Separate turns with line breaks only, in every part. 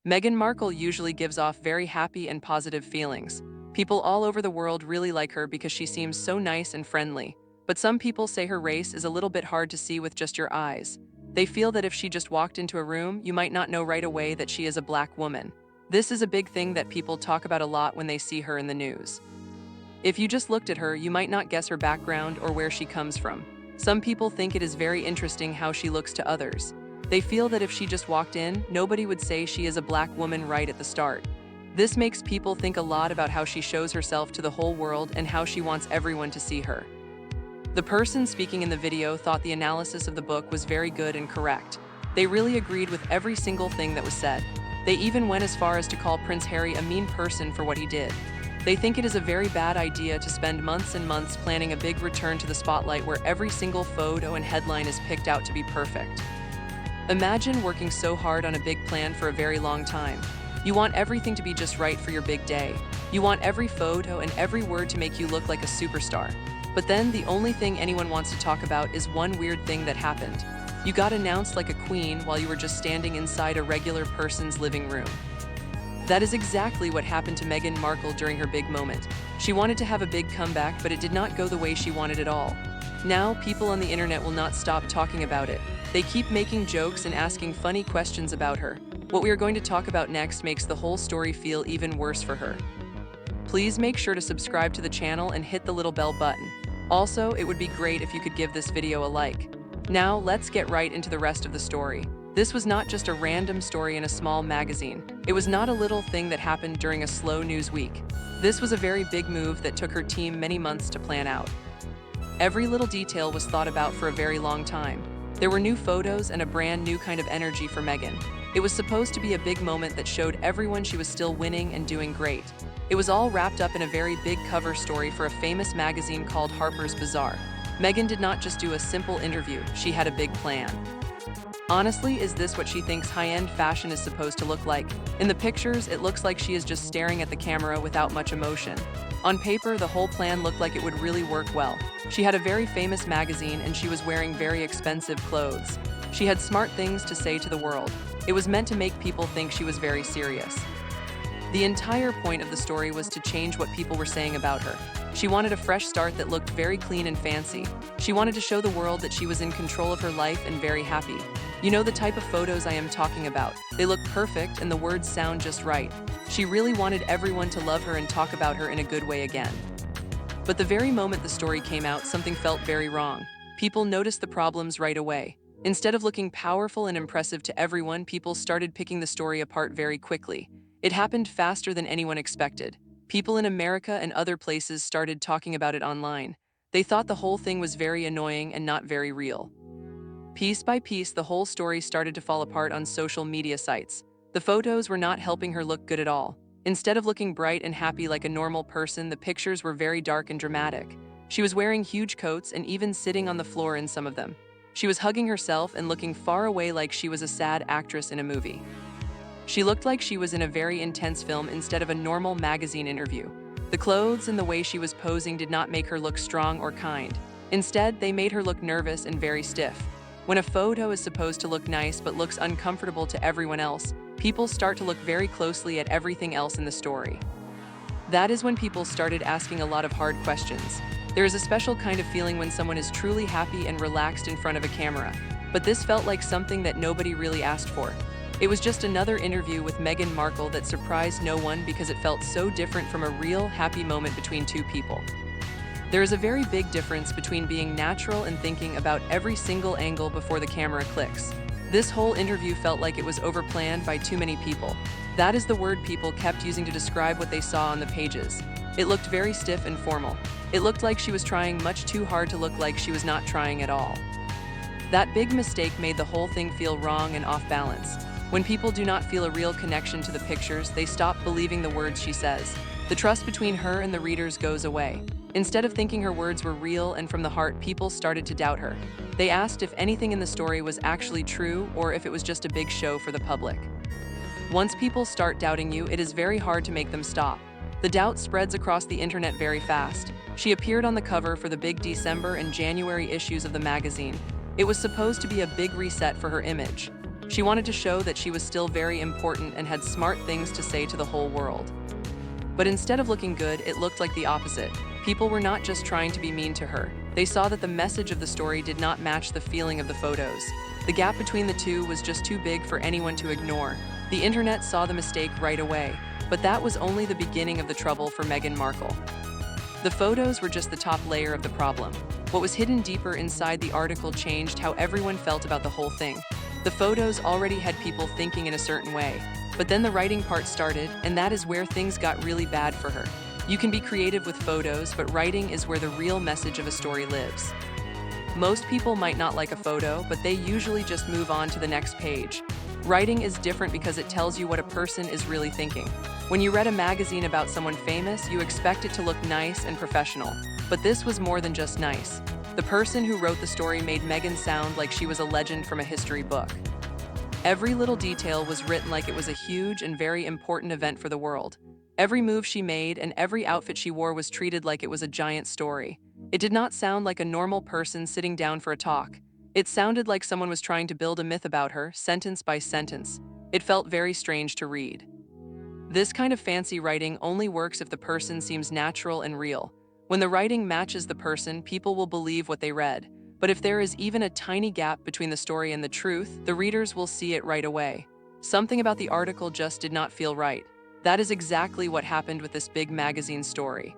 Meghan Markle usually gives off very happy and positive feelings. People all over the world really like her because she seems so nice and friendly. But some people say her race is a little bit hard to see with just your eyes. They feel that if she just walked into a room, you might not know right away that she is a black woman. This is a big thing that people talk about a lot when they see her in the news. If you just looked at her, you might not guess her background or where she comes from. Some people think it is very interesting how she looks to others. They feel that if she just walked in, nobody would say she is a black woman right at the start. This makes people think a lot about how she shows herself to the whole world and how she wants everyone to see her. The person speaking in the video thought the analysis of the book was very good and correct. They really agreed with every single thing that was said. They even went as far as to call Prince Harry a mean person for what he did. They think it is a very bad idea to spend months and months planning a big return to the spotlight where every single photo and headline is picked out to be perfect. Imagine working so hard on a big plan for a very long time. You want everything to be just right for your big day. You want every photo and every word to make you look like a superstar. But then the only thing anyone wants to talk about is one weird thing that happened. You got announced like a queen while you were just standing inside a regular person's living room. That is exactly what happened to Meghan Markle during her big moment. She wanted to have a big comeback, but it did not go the way she wanted at all. Now, people on the internet will not stop talking about it. They keep making jokes and asking funny questions about her. What we are going to talk about next makes the whole story feel even worse for her. Please make sure to subscribe to the channel and hit the little bell button. Also, it would be great if you could give this video a like. Now, let's get right into the rest of the story. This was not just a random story in a small magazine. It was not a little thing that happened during a slow news week. This was a very big move that took her team many months to plan out. Every little detail was thought about for a very long time. There were new photos and a brand new kind of energy for Meghan. It was supposed to be a big moment that showed everyone she was still winning and doing great. It was all wrapped up in a very big cover story for a famous magazine called Harper's Bazaar. Meghan did not just do a simple interview, she had a big plan. Honestly, is this what she thinks high-end fashion is supposed to look like? In the pictures, it looks like she is just staring at the camera without much emotion. On paper, the whole plan looked like it would really work well. She had a very famous magazine and she was wearing very expensive clothes. She had smart things to say to the world. It was meant to make people think she was very serious. The entire point of the story was to change what people were saying about her. She wanted a fresh start that looked very clean and fancy. She wanted to show the world that she was in control of her life and very happy. You know the type of photos I am talking about. They look perfect and the words sound just right. She really wanted everyone to love her and talk about her in a good way again. But the very moment the story came out, something felt very wrong. People noticed the problems right away. Instead of looking powerful and impressive to everyone, people started picking the story apart very quickly. It happened faster than anyone expected. People in America and other places started talking about it online. They thought the whole thing was very annoying and not very real. Piece by piece, the whole story started to fall apart on social media sites. The photos were not helping her look good at all. Instead of looking bright and happy like a normal person, the pictures were very dark and dramatic. She was wearing huge coats and even sitting on the floor in some of them. She was hugging herself and looking far away like she was a sad actress in a movie. She looked like she was in a very intense film instead of a normal magazine interview. The clothes and the way she was posing did not make her look strong or kind. Instead, they made her look nervous and very stiff. When a photo is supposed to look nice but looks uncomfortable to everyone else, people start to look very closely at everything else in the story. That is when people started asking a lot of hard questions. There is a special kind of feeling when someone is truly happy and relaxed in front of a camera. But this felt like something that nobody really asked for. It was just another interview with Meghan Markle that surprised no one because it felt so different from a real, happy moment between two people. There is a very big difference between being natural and thinking about every single angle before the camera clicks. This whole interview felt like it was overplanned by too many people. That is the word people kept using to describe what they saw on the pages. It looked very stiff and formal. It looked like she was trying much too hard to look like she was not trying at all. That big mistake made the whole thing feel wrong and off balance. When people do not feel a real connection to the pictures, they stop believing the words she says. The trust between her and the readers goes away. Instead of thinking her words were real and from the heart, people started to doubt her. They asked if anything in the story was actually true or if it was just a big show for the public. Once people start doubting you, it is very hard to make them stop. The doubt spreads across the internet very fast. She appeared on the cover for the big December and January issues of the magazine. It was supposed to be a big reset for her image. She wanted to show that she was still very important and had smart things to say to the whole world. But instead of looking good, it looked like the opposite. People were not just trying to be mean to her. They saw that the message of the story did not match the feeling of the photos. The gap between the two was just too big for anyone to ignore. The internet saw the mistake right away, but that was only the beginning of the trouble for Meghan Markle. The photos were just the top layer of the problem. What was hidden deeper inside the article changed how everyone felt about the whole thing. The photos already had people thinking in a certain way, but then the writing part started, and that is where things got really bad for her. You can be creative with photos, but writing is where the real message of a story lives. Most people might not like a photo, but they usually just move on to the next page. Writing is different because it tells you what a person is really thinking. When you read a magazine about someone famous, you expect it to look nice and professional. But this was more than just nice. The person who wrote the story made Meghan sound like she was a legend from a history book. Every little detail was written like it was a huge and very important event for the world. Every move she made and every outfit she wore was treated like it was a giant story. It did not sound like a normal person sitting down for a talk. It sounded like someone was trying to build a myth about her, sentence by sentence. It felt very strange to read. This kind of fancy writing only works if the person seems natural and real. When the writing matches the person, people will believe what they read. But if there is even a tiny gap between the story and the truth, the readers will see it right away. Something about the article just did not feel right. That is exactly what happened with this big magazine story.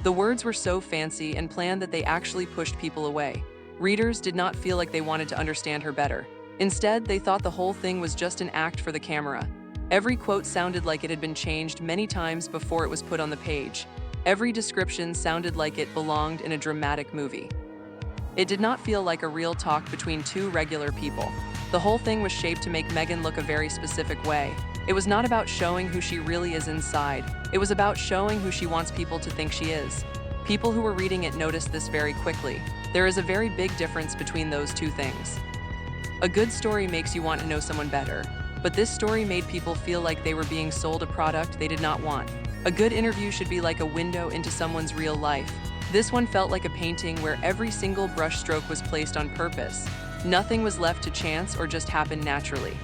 The words were so fancy and planned that they actually pushed people away. Readers did not feel like they wanted to understand her better. Instead, they thought the whole thing was just an act for the camera. Every quote sounded like it had been changed many times before it was put on the page. Every description sounded like it belonged in a dramatic movie. It did not feel like a real talk between two regular people. The whole thing was shaped to make Meghan look a very specific way. It was not about showing who she really is inside. It was about showing who she wants people to think she is. People who were reading it noticed this very quickly. There is a very big difference between those two things. A good story makes you want to know someone better, but this story made people feel like they were being sold a product they did not want. A good interview should be like a window into someone's real life. This one felt like a painting where every single brushstroke was placed on purpose. Nothing was left to chance or just happened naturally.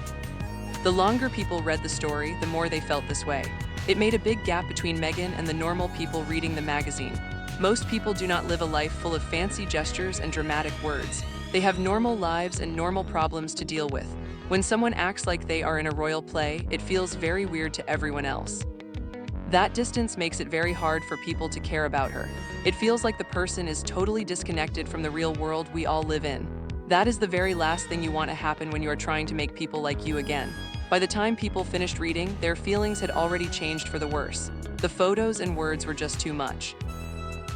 The longer people read the story, the more they felt this way. It made a big gap between Meghan and the normal people reading the magazine. Most people do not live a life full of fancy gestures and dramatic words. They have normal lives and normal problems to deal with. When someone acts like they are in a royal play, it feels very weird to everyone else. That distance makes it very hard for people to care about her. It feels like the person is totally disconnected from the real world we all live in. That is the very last thing you want to happen when you are trying to make people like you again. By the time people finished reading, their feelings had already changed for the worse. The photos and words were just too much.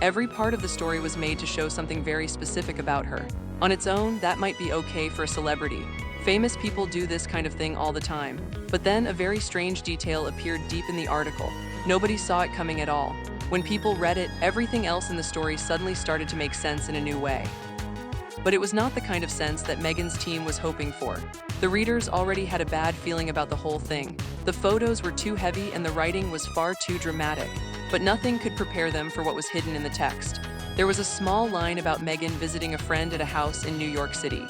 Every part of the story was made to show something very specific about her. On its own, that might be okay for a celebrity. Famous people do this kind of thing all the time. But then a very strange detail appeared deep in the article. Nobody saw it coming at all. When people read it, everything else in the story suddenly started to make sense in a new way. But it was not the kind of sense that Meghan's team was hoping for. The readers already had a bad feeling about the whole thing. The photos were too heavy and the writing was far too dramatic. But nothing could prepare them for what was hidden in the text. There was a small line about Meghan visiting a friend at a house in New York City.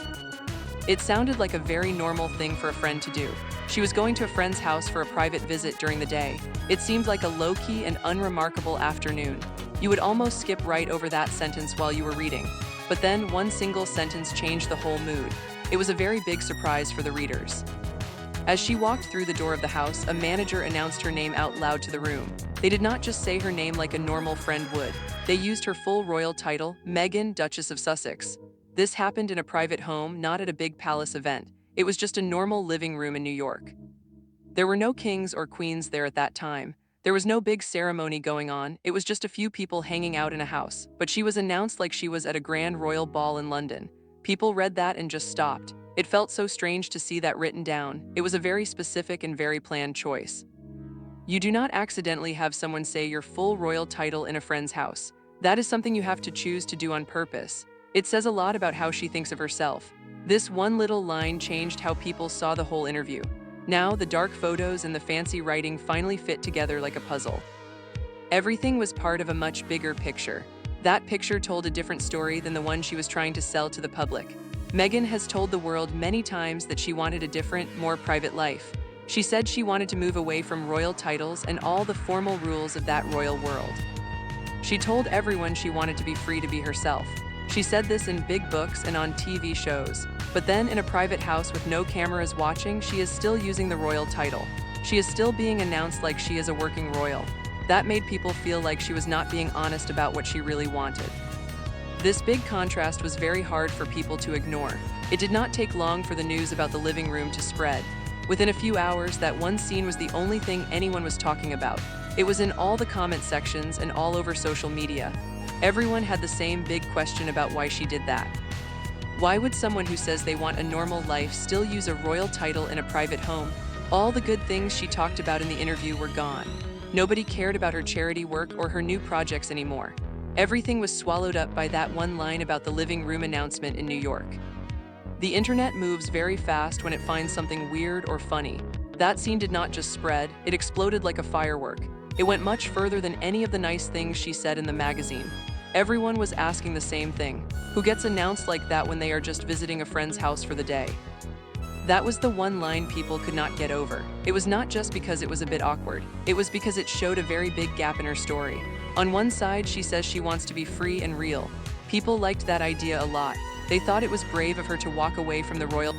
It sounded like a very normal thing for a friend to do. She was going to a friend's house for a private visit during the day. It seemed like a low-key and unremarkable afternoon. You would almost skip right over that sentence while you were reading. But then one single sentence changed the whole mood. It was a very big surprise for the readers. As she walked through the door of the house, a manager announced her name out loud to the room. They did not just say her name like a normal friend would. They used her full royal title, Meghan, Duchess of Sussex. This happened in a private home, not at a big palace event. It was just a normal living room in New York. There were no kings or queens there at that time. There was no big ceremony going on. It was just a few people hanging out in a house. But she was announced like she was at a grand royal ball in London. People read that and just stopped. It felt so strange to see that written down. It was a very specific and very planned choice. You do not accidentally have someone say your full royal title in a friend's house. That is something you have to choose to do on purpose. It says a lot about how she thinks of herself. This one little line changed how people saw the whole interview. Now, the dark photos and the fancy writing finally fit together like a puzzle. Everything was part of a much bigger picture. That picture told a different story than the one she was trying to sell to the public. Meghan has told the world many times that she wanted a different, more private life. She said she wanted to move away from royal titles and all the formal rules of that royal world. She told everyone she wanted to be free to be herself. She said this in big books and on TV shows. But then, in a private house with no cameras watching, she is still using the royal title. She is still being announced like she is a working royal. That made people feel like she was not being honest about what she really wanted. This big contrast was very hard for people to ignore. It did not take long for the news about the living room to spread. Within a few hours, that one scene was the only thing anyone was talking about. It was in all the comment sections and all over social media. Everyone had the same big question about why she did that. Why would someone who says they want a normal life still use a royal title in a private home? All the good things she talked about in the interview were gone. Nobody cared about her charity work or her new projects anymore. Everything was swallowed up by that one line about the living room announcement in New York. The internet moves very fast when it finds something weird or funny. That scene did not just spread, it exploded like a firework. It went much further than any of the nice things she said in the magazine. Everyone was asking the same thing. Who gets announced like that when they are just visiting a friend's house for the day? That was the one line people could not get over. It was not just because it was a bit awkward. It was because it showed a very big gap in her story. On one side, she says she wants to be free and real. People liked that idea a lot. They thought it was brave of her to walk away from the royal